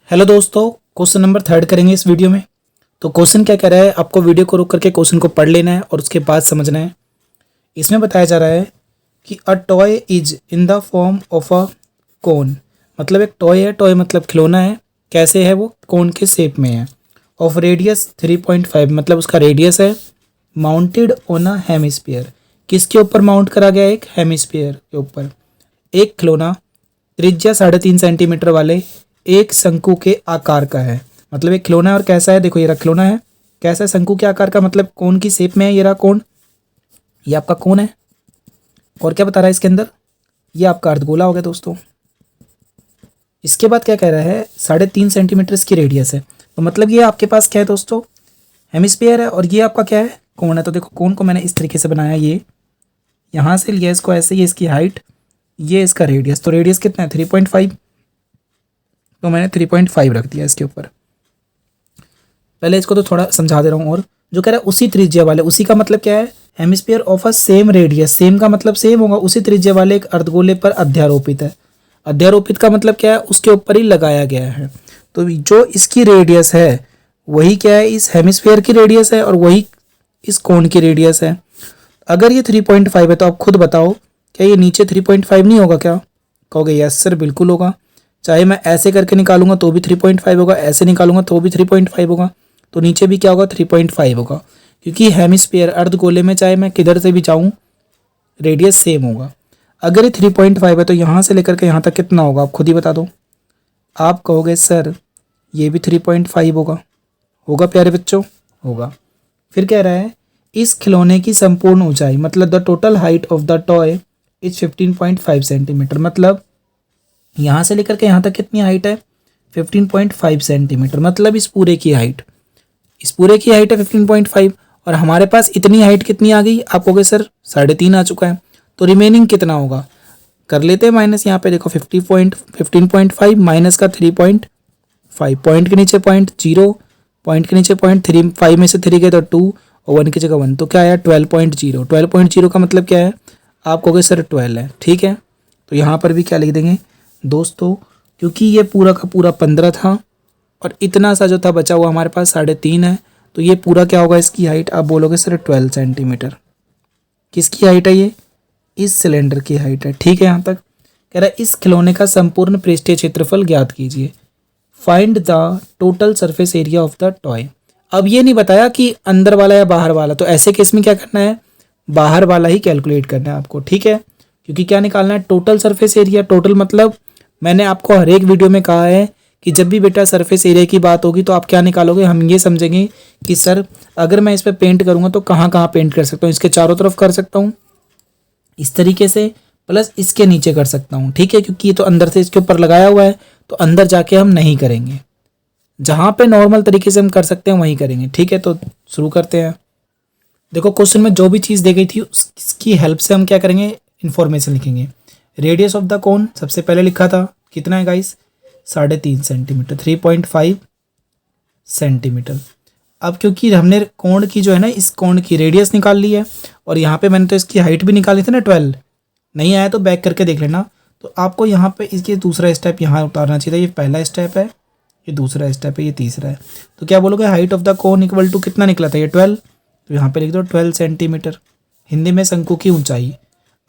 Hello दोस्तों, question number 3 करेंगे इस वीडियो में। तो क्वेश्चन क्या कह रहा है, आपको वीडियो को रोक करके क्वेश्चन को पढ़ लेना है और उसके बाद समझना है। इसमें बताया जा रहा है कि a toy is in the form of a cone. मतलब एक टॉय है, टॉय मतलब खिलौना है। कैसे है वो? कोन के शेप में है। ऑफ रेडियस 3.5 मतलब उसका रेडियस है। माउंटेड ऑन अ हेमिस्फीयर, किसके ऊपर माउंट करा गया? एक हेमिस्फीयर के ऊपर। एक खिलौना त्रिज्या 3.5 सेंटीमीटर वाले एक शंकु के आकार का है। मतलब एक खिलौना है और कैसा है? देखो ये रहा खिलौना है, कैसा है? शंकु के आकार का, मतलब कोन की शेप में है। ये रहा कोन, ये आपका कोन है। और क्या बता रहा है इसके अंदर? ये आपका अर्धगोला हो गया दोस्तों। इसके बाद क्या कह रहा है? 3.5 सेंटीमीटर इसकी रेडियस है। तो मतलब ये आपके पास क्या है दोस्तों? हेमिस्फीयर है और ये आपका क्या है? कोन है। तो देखो कोन को मैंने इस तरीके से बनाया, ये यहाँ से लिया इसको ऐसे, ये इसकी हाइट, ये इसका रेडियस। तो रेडियस कितना है? 3.5। तो मैंने 3.5 रख दिया इसके ऊपर। पहले इसको तो थोड़ा समझा दे रहा हूँ। और जो कह रहा है उसी त्रिज्या वाले, उसी का मतलब क्या है? Hemisphere of a same radius. Same का मतलब सेम होगा, उसी त्रिज्या वाले एक अर्धगोले पर अध्यारोपित है। अध्यारोपित का मतलब क्या है? उसके ऊपर ही लगाया गया है। तो जो इसकी रेडियस है वही क्या है? इस हेमिस्फीयर की रेडियस है और वही इस कोण की रेडियस है। अगर ये 3.5 है तो आप खुद बताओ, क्या ये नीचे 3.5 नहीं होगा? क्या कहोगे? यस सर बिल्कुल होगा। चाहे मैं ऐसे करके निकालूंगा तो भी 3.5 होगा, ऐसे निकालूंगा तो भी 3.5 होगा। तो नीचे भी क्या होगा? 3.5 होगा, क्योंकि हेमिस्फीयर अर्धगोले में चाहे मैं किधर से भी जाऊं रेडियस सेम होगा। अगर ये 3.5 है तो यहाँ से लेकर के यहाँ तक कितना होगा? आप खुद ही बता दो। आप कहोगे सर ये भी 3.5 होगा। होगा प्यारे बच्चों? होगा। फिर कह रहा है इस खिलौने की संपूर्ण ऊंचाई, मतलब the total height of the toy is 15.5 centimetre. मतलब यहाँ से लेकर के यहाँ तक कितनी हाइट है? 15.5 सेंटीमीटर। मतलब इस पूरे की हाइट, इस पूरे की हाइट है 15.5। और हमारे पास इतनी हाइट कितनी आ गई? आप कहोगे सर 3.5 आ चुका है। तो रिमेनिंग कितना होगा? कर लेते हैं माइनस। यहाँ पे देखो 15.5 माइनस का 3.5, पॉइंट के नीचे 0.0, पॉइंट के नीचे 0.3, 5 में से 3 गए तो 2 और 1 की जगह 1, तो क्या आया? 12.0। 12.0 का मतलब क्या है? आप कहोगे सर 12 है। ठीक है, तो यहाँ पर भी क्या लिख देंगे दोस्तों? क्योंकि ये पूरा का पूरा 15 था और इतना सा जो था बचा हुआ हमारे पास 3.5 है, तो ये पूरा क्या होगा इसकी हाइट? आप बोलोगे सर 12 सेंटीमीटर। किसकी हाइट है ये? इस सिलेंडर की हाइट है। ठीक है, यहाँ तक कह रहा है इस खिलौने का संपूर्ण पृष्ठीय क्षेत्रफल ज्ञात कीजिए। Find the total surface area of the toy. अब ये नहीं बताया कि अंदर वाला या बाहर वाला, तो ऐसे केस में क्या करना है? बाहर वाला ही कैलकुलेट करना है आपको। ठीक है, क्योंकि क्या निकालना है? Total surface area. टोटल मतलब मैंने आपको हर एक वीडियो में कहा है कि जब भी बेटा सरफेस एरिया की बात होगी तो आप क्या निकालोगे? हम ये समझेंगे कि सर अगर मैं इस पर पेंट करूंगा तो कहाँ कहाँ पेंट कर सकता हूँ? इसके चारों तरफ कर सकता हूँ इस तरीके से, प्लस इसके नीचे कर सकता हूँ। ठीक है, क्योंकि ये तो अंदर से इसके ऊपर लगाया हुआ है, तो अंदर जाके हम नहीं करेंगे। जहाँ पे नॉर्मल तरीके से हम कर सकते हैं वहीं करेंगे। ठीक है, तो शुरू करते हैं। देखो क्वेश्चन में जो भी चीज़ दी गई थी उसकी हेल्प से हम क्या करेंगे? इन्फॉर्मेशन लिखेंगे। रेडियस ऑफ द कोन सबसे पहले लिखा था, कितना है गाइस? 3.5 centimetre, 3.5 centimetre. अब क्योंकि हमने कोण की जो है ना, इस कोण की रेडियस निकाल ली है और यहाँ पे मैंने तो इसकी हाइट भी निकाली थी ना 12। नहीं आया तो बैक करके देख लेना। तो आपको यहाँ पे इसके दूसरा स्टेप यहाँ उतारना चाहिए। ये पहला स्टेप है, ये दूसरा स्टेप है, ये तीसरा है। तो क्या बोलोगे? Height of the cone equal to कितना निकला था? ये 12। तो यहाँ पे लिख दो 12 सेंटीमीटर। हिंदी में शंकु की ऊंचाई।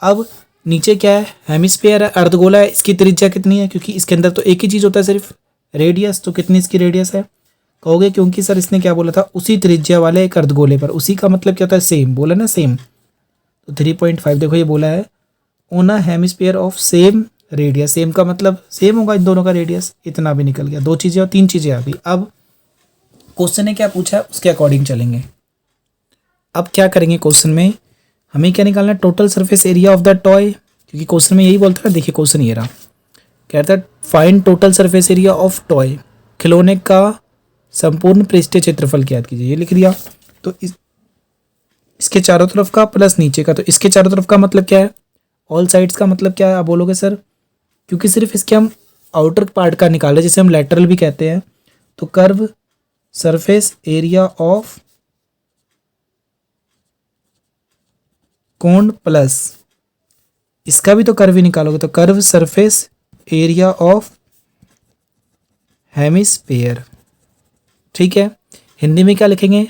अब नीचे क्या है? हेमिस्फीयर है, अर्धगोला है। इसकी त्रिज्या कितनी है? क्योंकि इसके अंदर तो एक ही चीज़ होता है सिर्फ, रेडियस। तो कितनी इसकी रेडियस है? कहोगे क्योंकि सर इसने क्या बोला था? उसी त्रिज्या वाले एक अर्धगोले पर। उसी का मतलब क्या होता है? सेम। बोला ना सेम। तो 3.5 देखो ये बोला है on a hemisphere of same radius. Same का मतलब सेम होगा इन दोनों का रेडियस। इतना भी निकल गया। 2 चीज़ें और 3 चीज़ें आ गई। अब क्वेश्चन ने क्या पूछा है उसके अकॉर्डिंग चलेंगे। अब क्या करेंगे क्वेश्चन में? हमें क्या निकालना है? Total surface area of the toy. क्योंकि क्वेश्चन में यही बोलता है ना। देखिए क्वेश्चन ये रहा, कहता है find total surface area of toy. खिलौने का संपूर्ण पृष्ठीय क्षेत्रफल ज्ञात कीजिए। ये लिख दिया। तो इसके चारों तरफ का प्लस नीचे का। तो इसके चारों तरफ का मतलब क्या है? ऑल साइड्स का मतलब क्या है? आप बोलोगे सर क्योंकि सिर्फ इसके हम आउटर पार्ट का निकाले, जिसे हम लेटरल भी कहते हैं। तो कर्व सरफेस एरिया ऑफ कोण प्लस इसका भी तो कर्व ही निकालोगे। तो curve surface area of hemisphere. ठीक है, हिंदी में क्या लिखेंगे?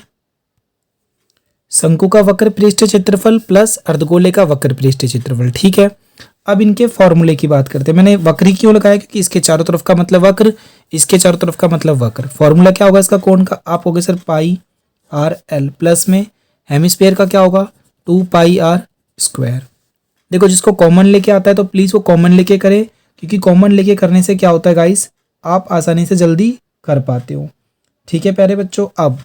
शंकु का वक्र पृष्ठ क्षेत्रफल प्लस अर्धगोले का वक्र पृष्ठ क्षेत्रफल। ठीक है, अब इनके फॉर्मूले की बात करते हैं। मैंने वक्र ही क्यों लगाया? क्योंकि इसके चारों तरफ का मतलब वक्र, इसके चारों तरफ का मतलब वक्र। फॉर्मूला क्या होगा इसका कोण का? आप होगे सर पाई आर एल, प्लस में हेमिस्फीयर का क्या होगा? 2 पाई आर स्क्वायर। देखो जिसको कॉमन लेके आता है तो प्लीज़ वो कॉमन लेके करे, क्योंकि कॉमन लेके करने से क्या होता है गाइस, आप आसानी से जल्दी कर पाते हो। ठीक है प्यारे बच्चों, अब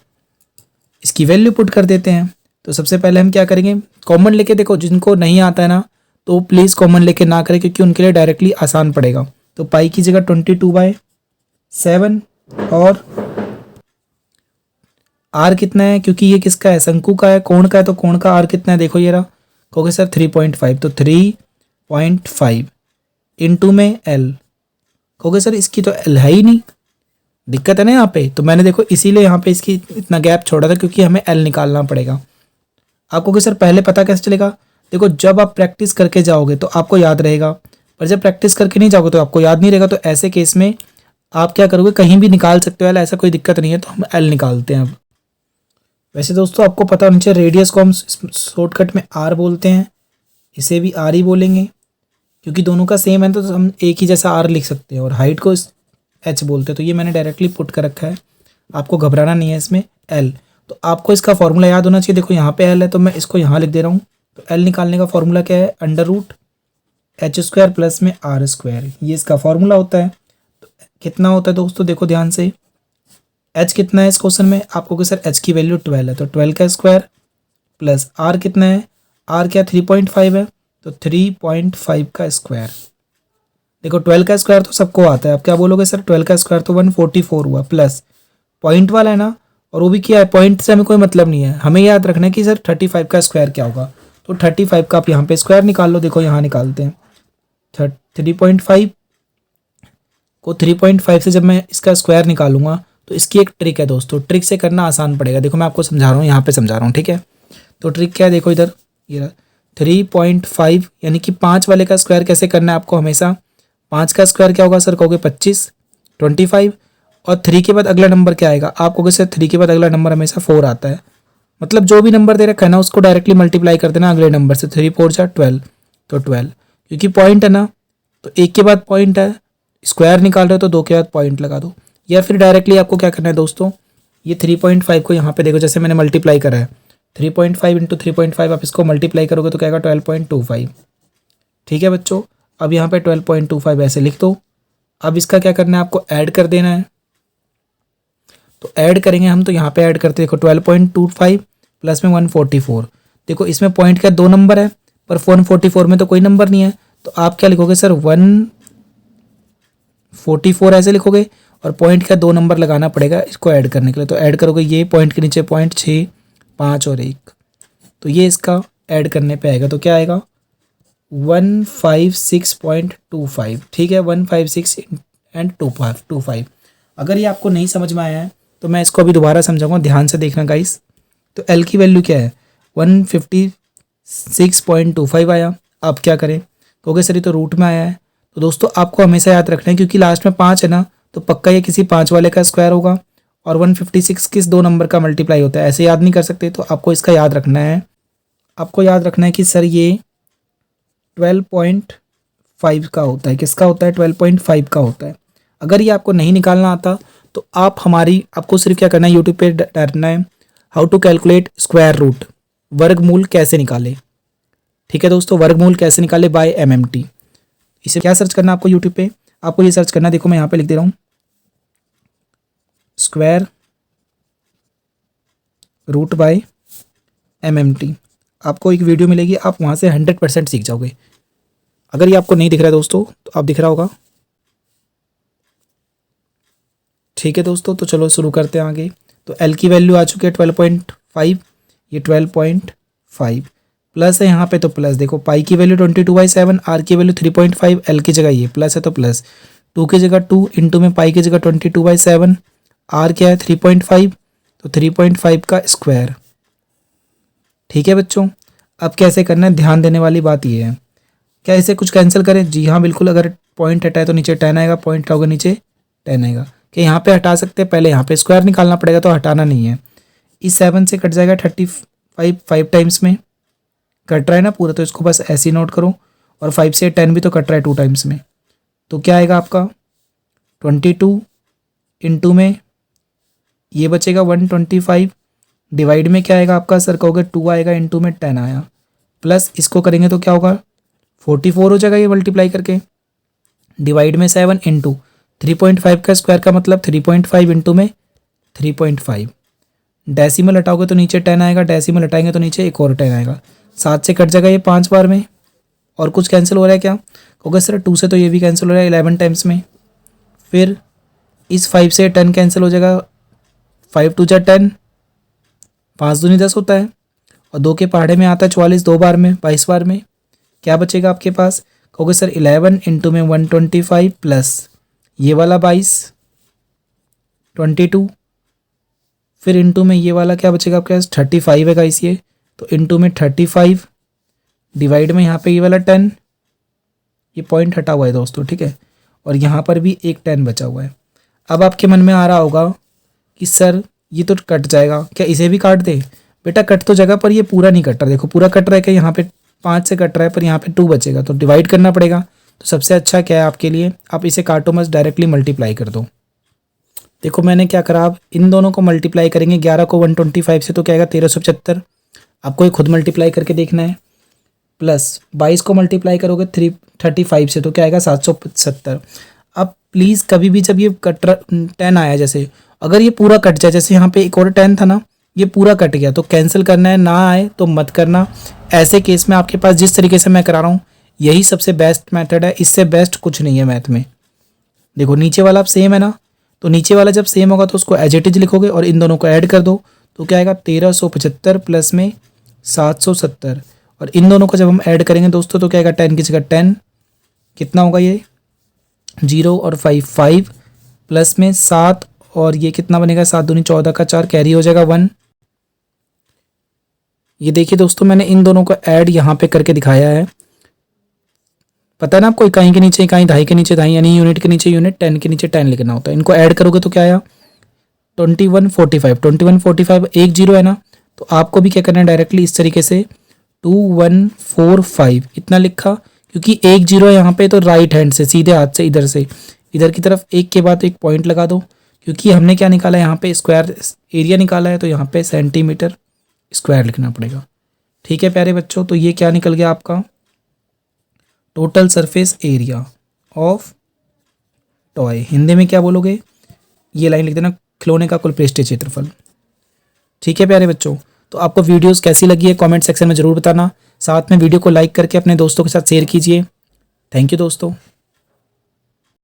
इसकी वैल्यू पुट कर देते हैं। तो सबसे पहले हम क्या करेंगे, कॉमन लेके, देखो जिनको नहीं आता है ना तो प्लीज़ कॉमन लेके ना करें, क्योंकि उनके लिए डायरेक्टली आसान पड़ेगा। तो पाई की जगह 22/7 और आर कितना है, क्योंकि ये किसका है? शंकु का है, कोण का है, तो कोण का आर कितना है? देखो ये रहा, कहोगे सर 3.5, तो 3.5 इंटू में एल। कहोगे सर इसकी तो एल है ही नहीं, दिक्कत है ना यहाँ पे। तो मैंने देखो इसीलिए यहाँ पे इसकी इतना गैप छोड़ा था, क्योंकि हमें एल निकालना पड़ेगा। आपको कि सर पहले पता कैसे चलेगा? देखो जब आप प्रैक्टिस करके जाओगे तो आपको याद रहेगा, पर जब प्रैक्टिस करके नहीं जाओगे तो आपको याद नहीं रहेगा। तो ऐसे केस में आप क्या करोगे, कहीं भी निकाल सकते हो एल, ऐसा कोई दिक्कत नहीं है। तो हम एल निकालते हैं अब। वैसे दोस्तों आपको पता होना चाहिए, रेडियस को हम शॉर्टकट में आर बोलते हैं, इसे भी आर ही बोलेंगे, क्योंकि दोनों का सेम है तो हम एक ही जैसा आर लिख सकते हैं। और हाइट को एच बोलते हैं, तो ये मैंने डायरेक्टली पुट कर रखा है, आपको घबराना नहीं है इसमें। एल, तो आपको इसका फॉर्मूला याद होना चाहिए। देखो यहाँ पे एल है तो मैं इसको यहाँ लिख दे रहा हूँ। तो एल निकालने का फॉर्मूला क्या है? √h² प्लस में r², ये इसका फॉर्मूला होता है। तो कितना होता है दोस्तों, देखो ध्यान से, h कितना है इस क्वेश्चन में? आपको कि सर h की वैल्यू 12 है, तो 12 का स्क्वायर प्लस r कितना है? r क्या 3.5 है, तो 3.5 का स्क्वायर। देखो 12 का स्क्वायर तो सबको आता है, आप क्या बोलोगे सर? 12 का स्क्वायर तो 144 हुआ, प्लस पॉइंट वाला है ना, और वो भी क्या है, पॉइंट से हमें कोई मतलब नहीं है। हमें याद रखना है कि सर 35 का स्क्वायर क्या होगा। तो 35 का आप यहाँ पे स्क्वायर निकाल लो। देखो यहाँ निकालते हैं 3.5 को 3.5 से जब मैं इसका स्क्वायर निकालूंगा तो इसकी एक ट्रिक है दोस्तों, ट्रिक से करना आसान पड़ेगा। देखो मैं आपको समझा रहा हूँ, यहाँ पे समझा रहा हूँ, ठीक है। तो ट्रिक क्या है, देखो इधर ये 3.5 यानी कि 5 वाले का स्क्वायर कैसे करना है आपको हमेशा। 5 का स्क्वायर क्या होगा सर? कहोगे 25, 25 और 3 के बाद अगला नंबर क्या आएगा? आप कहोगे सर 3 के बाद अगला नंबर हमेशा 4 आता है। मतलब जो भी नंबर दे रखा है ना उसको डायरेक्टली मल्टीप्लाई कर देना अगले नंबर से। 3 4 जा 12, तो 12, क्योंकि पॉइंट है ना, तो एक के बाद पॉइंट है, स्क्वायर निकाल रहे हो तो 2 के बाद पॉइंट लगा दो। या फिर डायरेक्टली आपको क्या करना है दोस्तों, ये 3.5 को यहाँ पे देखो, जैसे मैंने मल्टीप्लाई करा है 3.5 इंटू 3.5, आप इसको मल्टीप्लाई करोगे तो क्या आएगा 12.25। ठीक है बच्चों, अब यहाँ पे 12.25 ऐसे लिख दो। अब इसका क्या करना है, आपको ऐड कर देना है। तो ऐड करेंगे हम, तो यहाँ पे ऐड करते देखो 12.25 प्लस में 144। देखो इसमें पॉइंट का 2 नंबर है, पर 144 में तो कोई नंबर नहीं है। तो आप क्या लिखोगे सर 144 ऐसे लिखोगे, और पॉइंट का 2 नंबर लगाना पड़ेगा इसको ऐड करने के लिए। तो ऐड करोगे, ये पॉइंट के नीचे पॉइंट 6, 5 और 1, तो ये इसका ऐड करने पे आएगा। तो क्या आएगा 156.25। ठीक है, 156 एंड 25। अगर ये आपको नहीं समझ में आया है तो मैं इसको अभी दोबारा समझाऊंगा, ध्यान से देखना गाइस। तो एल की वैल्यू क्या है 156.25 आया। अब क्या करें, क्योंकि सर ये तो रूट में आया है। तो दोस्तों आपको हमेशा याद रखना है, क्योंकि लास्ट में 5 है ना, तो पक्का ये किसी 5 वाले का स्क्वायर होगा, और 156 किस 2 नंबर का मल्टीप्लाई होता है, ऐसे याद नहीं कर सकते। तो आपको इसका याद रखना है, आपको याद रखना है कि सर ये 12.5 का होता है। किसका होता है? 12.5 का होता है। अगर ये आपको नहीं निकालना आता तो आपको सिर्फ क्या करना है, यूट्यूब पे डालना है how to calculate square root, वर्गमूल कैसे निकाले। ठीक है दोस्तों, वर्गमूल कैसे निकाले बाय MMT। इसे क्या सर्च करना है आपको यूट्यूब पे, आपको ये सर्च करना है, देखो मैं यहाँ पे लिख दे रहा हूँ स्क्वायर रूट बाय MMT। आपको एक वीडियो मिलेगी, आप वहाँ से 100% सीख जाओगे। अगर ये आपको नहीं दिख रहा है दोस्तों तो आप दिख रहा होगा। ठीक है दोस्तों, तो चलो शुरू करते हैं आगे। तो एल की वैल्यू आ चुकी है 12.5, ये 12.5 प्लस है यहाँ पे, तो प्लस देखो पाई की वैल्यू 22/7, आर की वैल्यू 3.5, एल की जगह ये प्लस है तो प्लस, 2 की जगह 2 इंटू में पाई की जगह 22/7, आर क्या है 3.5, तो 3.5 का स्क्वायर। ठीक है बच्चों, अब कैसे करना है, ध्यान देने वाली बात ये है, क्या इसे कुछ कैंसिल करें? जी हाँ बिल्कुल, अगर पॉइंट हटाए तो नीचे 10 आएगा, पॉइंट हटाओगे नीचे 10 आएगा, कि यहाँ पे हटा सकते हैं, पहले यहाँ पे स्क्वायर निकालना पड़ेगा, तो हटाना नहीं है। इस 7 से कट जाएगा 35 5 टाइम्स में कट रहा है ना पूरा, तो इसको बस ऐसे ही नोट करो। और 5 से 10 भी तो कट रहा है 2 टाइम्स में, तो क्या आएगा आपका 22 इंटू में ये बचेगा 125 डिवाइड में क्या आएगा आपका सर कहोगे 2 आएगा, इंटू में 10 आया, प्लस इसको करेंगे तो क्या होगा 44 हो जाएगा ये मल्टीप्लाई करके, डिवाइड में 7 इंटू 3.5 का स्क्वायर का मतलब 3.5 इंटू में 3.5। डेसिमल हटाओगे तो नीचे 10 आएगा, डेसिमल हटाएंगे तो नीचे एक और 10 आएगा। 7 से कट जाएगा ये 5 बार में। और कुछ कैंसिल हो रहा है क्या, कहोगे सर 2 से तो ये भी कैंसिल हो रहा है 11 टाइम्स में। फिर इस 5 से 10 कैंसिल हो जाएगा, 5 2 जा 10, 5 दूनी 10 होता है, और 2 के पहाड़े में आता है 44 2 बार में 22 बार में। क्या बचेगा आपके पास, कहोगे सर 11 इंटू में 125 प्लस ये वाला 22 22, फिर इंटू में ये वाला क्या बचेगा आपके पास 35 है गाइस ये, तो इंटू में 35 डिवाइड में यहाँ पे ये वाला 10, ये पॉइंट हटा हुआ है दोस्तों, ठीक है, और यहाँ पर भी एक 10 बचा हुआ है। अब आपके मन में आ रहा होगा कि सर ये तो कट जाएगा, क्या इसे भी काट दे, बेटा कट तो जगह पर ये पूरा नहीं कट रहा, देखो पूरा कट रहा है, क्या यहाँ पे 5 से कट रहा है पर यहाँ पे 2 बचेगा, तो डिवाइड करना पड़ेगा। तो सबसे अच्छा क्या है आपके लिए, आप इसे काटो मत, डायरेक्टली मल्टीप्लाई कर दो। देखो मैंने क्या करा, आप इन दोनों को मल्टीप्लाई करेंगे, 11 को 125 से तो क्या आएगा 1375, आपको ये खुद मल्टीप्लाई करके देखना है, प्लस 22 को मल्टीप्लाई करोगे 335 से तो क्या आएगा 770। अब प्लीज़ कभी भी जब ये 10 आया, जैसे अगर ये पूरा कट जाए, जैसे यहाँ पे एक और 10 था ना, ये पूरा कट गया तो कैंसिल करना है, ना आए तो मत करना। ऐसे केस में आपके पास जिस तरीके से मैं करा रहा हूँ यही सबसे बेस्ट मेथड है, इससे बेस्ट कुछ नहीं है मैथ में। देखो नीचे वाला अब सेम है ना, तो नीचे वाला जब सेम होगा तो उसको एज इट इज लिखोगे और इन दोनों को ऐड कर दो, तो क्या आएगा 1375 प्लस में 770, और इन दोनों को जब हम ऐड करेंगे दोस्तों तो क्या आएगा 10 की जगह 10, कितना होगा ये 0 और 5 5 प्लस में 7, और ये कितना बनेगा 7 दूनी 14 का 4 कैरी हो जाएगा 1। ये देखिए दोस्तों मैंने इन दोनों को ऐड यहाँ पे करके दिखाया है, पता है ना आपको, इकाई के नीचे इकाई, दहाई के नीचे दहाई, यानी यूनिट के नीचे यूनिट, 10 के नीचे 10 लिखना होता है। इनको ऐड करोगे तो क्या आया 2145 एक जीरो है ना, तो आपको भी क्या करना है डायरेक्टली इस तरीके से 2145 इतना लिखा, क्योंकि एक जीरो है यहाँ पे, तो राइट हैंड से सीधे हाथ से इधर की तरफ एक के बाद एक पॉइंट लगा दो, क्योंकि हमने क्या निकाला है यहाँ पे स्क्वायर एरिया निकाला है, तो यहाँ पे सेंटीमीटर स्क्वायर लिखना पड़ेगा। ठीक है प्यारे बच्चों, तो ये क्या निकल गया आपका total surface area of toy. Hindi में क्या बोलोगे, ये लाइन लिख देना, खिलौने का कुल पृष्ठीय क्षेत्रफल। ठीक है प्यारे बच्चों, तो आपको वीडियोस कैसी लगी है कमेंट सेक्शन में ज़रूर बताना, साथ में वीडियो को लाइक करके अपने दोस्तों के साथ शेयर कीजिए। थैंक यू दोस्तों।